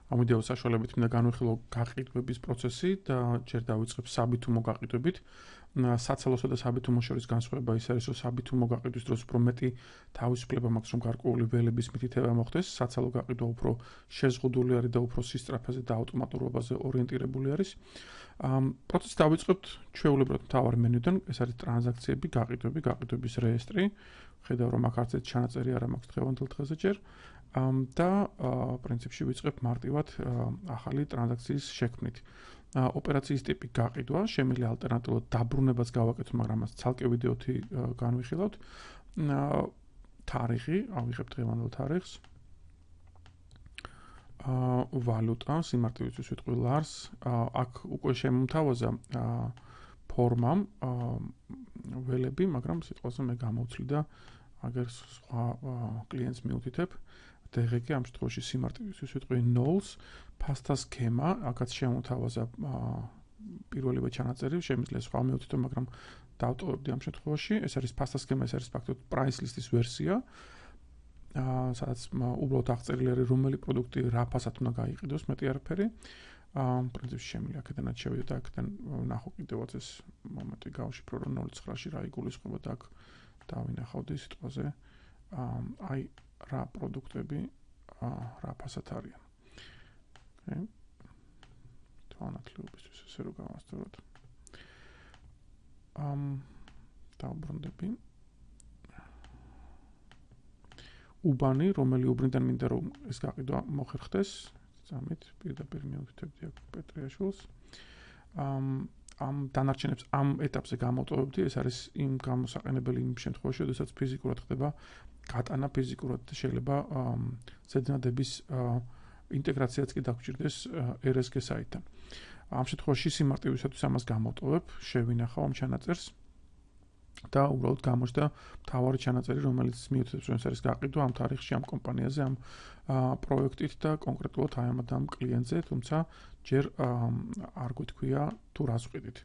ვიდეოს საშუალებით მინდა განვიხილო გაყიდვების პროცესი და ჯერ დავიწყებ საბითუმო გაყიდვებით. საცალოსა და საბითუმოს შორის განსხვავება ის არის, რომ საბითუმო გაყიდვის დროს უფრო მეტი თავისუფლება მაქვს, რომ გარკვეული ველების მითითება მოხდეს. საცალო გაყიდვა უფრო შეზღუდული არის და უფრო სისწრაფეზე და ავტომატურობაზე ორიენტირებული არის. პროცესი დავიწყებთ ჩვეულებრივად მთავარ მენიუდან, ეს არის ტრანზაქციები, გაყიდვები, გაყიდვების რეესტრი. ხედავ რომ აქ არც ერთი ჩანაწერი არ მაქვს დღევანდელ დღეზე ჯერ. და პრინციპში ვიწყებ მარტივად ახალი ტრანზაქციის შექმნით. ოპერაციის ტიპი გაყიდვა, შემიძლია ალტერნატიულად დაბრუნებაც გავაკეთოთ, მაგრამ მას ცალკე ვიდეოთი განვიხილავთ. თარიღი, ავიღებ დღევანდელ თარიღს. ვალუტა, სიმარტივისთვის ვიტყვი ლარს. აქ უკვე შემომთავაზა ფორმამ ველები, მაგრამ სიტყვაზე მე გამოვცვლი და აგერ სხვა კლიენტს მიუთითებ. DGG ამ შემთხვევაში სიმარტივისთვის ვიტყვი nulls, ფასთა სქემა, აქაც შემოთავაზა პირველივე ჩანაწერი, შემიძლია სხვა მიუთითო, მაგრამ დავტოვებდი ამ შემთხვევაში. ეს არის ფასთა სქემა, ეს არის ფაქტობრივად price list-ის ვერსია. სადაც უბრალოდ აღწერილი არის რომელი პროდუქტი რა ფასად უნდა გაიყიდოს, მეტი არაფერი. პრინციპში შემიძლია აქედანაც შევიდე და აქედან ვნახო კიდევაც ეს მომენტი გავშიფრო, რომ 0.9-ში რა იგულისხმება და აქ დავინახავდი სიტყვაზე აი რა პროდუქტები რა ფასად არიან. ოკეი. თვალნათლობისთვის ესე რომ გავასწოროთ. დავბრუნდები. უბანი, რომელი უბრინდან მინდა რომ ეს გაყიდვა მოხერხდეს, წამით პირდაპირ მიუთითებდი აქ პეტრიაშვილს. ამ დანარჩენებს ამ ეტაპზე გამოვტოვებდი, ეს არის იმ გამოსაყენებელი იმ შემთხვევაში, როდესაც ფიზიკურად ხდება გატანა, ფიზიკურად შეიძლება ზედნადების ინტეგრაციაც კი დაგჭირდეს RSG საიტთან. ამ შემთხვევაში სიმარტივისათვის ამას გამოვტოვებ, შევინახავ ამ ჩანაწერს და უბრალოდ გამოჩნდა მთავარი ჩანაწერი, რომელიც მიუთითებს, რომ ეს არის გაყიდვა ამ თარიღში, ამ კომპანიაზე, ამ პროექტით და კონკრეტულად აი ამ კლიენტზე, თუმცა ჯერ არ გვითქვია თუ რას ვყიდით.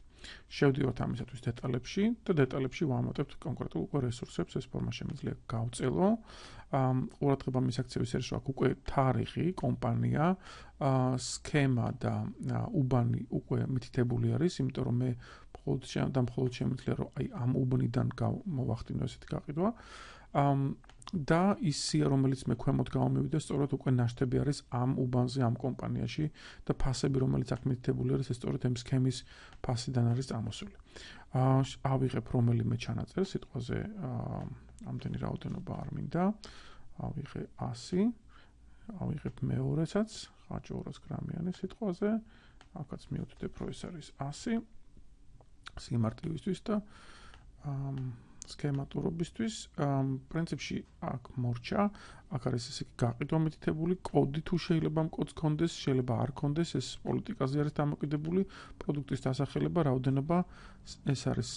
შევდივართ ამისათვის დეტალებში და დეტალებში ვამატებთ კონკრეტულ უკვე რესურსებს, ეს ფორმა შემიძლია გავწელო. ყურადღება მისაქცევის არის, რომ აქ უკვე თარიღი, კომპანია, სქემა და უბანი უკვე მითითებული არის, იმიტომ რომ მე მხოლოდ შემიძლია რომ აი ამ უბნიდან მოვახდინო ესეთი გაყიდვა. და ის სია, რომელიც მე ქვემოთ გამომივიდა, სწორედ უკვე ნაშთები არის ამ უბანზე, ამ კომპანიაში და ფასები, რომელიც აქ მითითებული არის, ეს სწორედ ამ სქემის ფასიდან არის წამოსული. ავიღებ რომელიმე ჩანაწერს, სიტყვაზე ამდენი რაოდენობა არ მინდა. ავიღე 100, ავიღებ მეორესაც, ხაჭო 200 გრამიანი სიტყვაზე, აქაც მიუთითებ, რომ ეს არის 100. სიმარტივისთვის და სქემატურობისთვის პრინციპში აქ მორჩა, აქ არის ესე გაყიდვა მითითებული, კოდი თუ შეიძლება ამ კოდს გქონდეს, შეიძლება არ გქონდეს, ეს პოლიტიკაზე არის დამოკიდებული, პროდუქტის დასახელება, რაოდენობა, ეს არის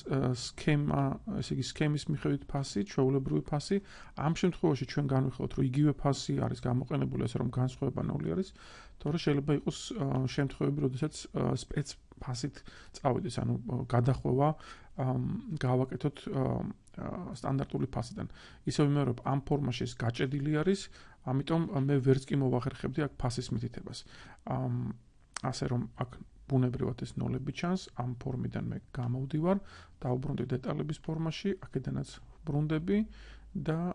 სქემა, ესე იგი სქემის მიხედვით ფასი, ჩვეულებრივი ფასი. ამ შემთხვევაში ჩვენ განვიხილოთ, რომ იგივე ფასი არის გამოყენებული, ასე რომ განსხვავება 0 არის, თორე შეიძლება იყოს შემთხვევები, როდესაც სპეც ფასით წავიდეს, ანუ გადახვევა გავაკეთოთ სტანდარტული ფასიდან. ისე ვიმეორებ, ამ ფორმაში ეს გაჭედილი არის, ამიტომ მე ვერც კი მოვახერხებდი აქ ფასის მითითებას. ასე რომ აქ ბუნებრივად ეს ნოლები ჩანს, ამ ფორმიდან მე გამოვდივარ, დავუბრუნდი დეტალების ფორმაში, აქედანაც ვბრუნდები და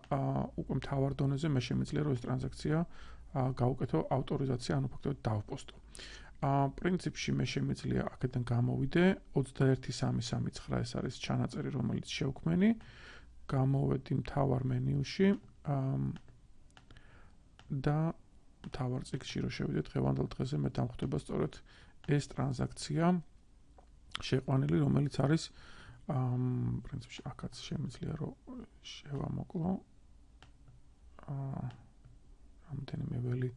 უკვე მთავარ დონეზე მე შემიძლია რომ ეს ტრანზაქცია გავუკეთო ავტორიზაცია, ანუ ფაქტობრივად დავპოსტო. პრინციპში მე შემიძლია აქედან გამოვიდე 21.339 ეს არის ჩანაწერი, რომელიც შევქმენი. გამოვედი მთავარ მენიუში და მთავარ წიგნში რო შევიდე დღევანდელ დღეზე მე დამხვდება სწორედ ეს ტრანზაქცია შეყვანილი, რომელიც არის პრინციპში აქაც შემიძლია რომ შევამოკლო რამდენიმე ველი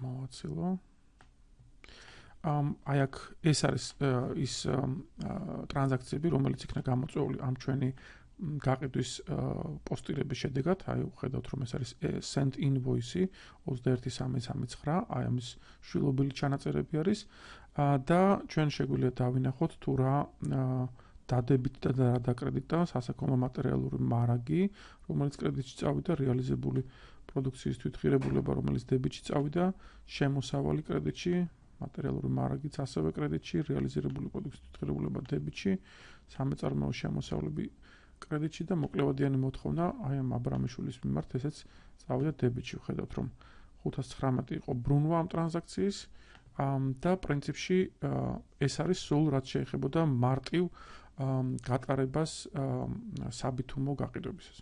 მოვაცილო. აი აქ ეს არის ის ტრანზაქციები, რომელიც იქნა გამოწვეული ამ ჩვენი გაყიდვის პოსტირების შედეგად. აი ხედავთ რომ ეს არის send invoice 21.339, აი ამის შვილობილი ჩანაწერები არის და ჩვენ შეგვიძლია დავინახოთ თუ რა დადებით და რა დაკრედიტა სასაქონლო მატერიალური მარაგი, რომელიც კრედიტში წავიდა, რეალიზებული პროდუქციის თვითღირებულება, რომელიც დებიტში წავიდა, შემოსავალი კრედიტში, მატერიალური მარაგიც ასევე კრედიტში, რეალიზირებული პროდუქციის თვითღირებულება დებიტში, სამეწარმოო შემოსავლები კრედიტში და მოკლევადიანი მოთხოვნა აი ამ აბრამიშვილის მიმართ ესეც წავიდა დებიტში. ვხედავთ რომ 519 იყო ბრუნვა ამ ტრანზაქციის და პრინციპში ეს არის სულ რაც შეეხებოდა მარტივ გატარებას საბითუმო გაყიდვებისას.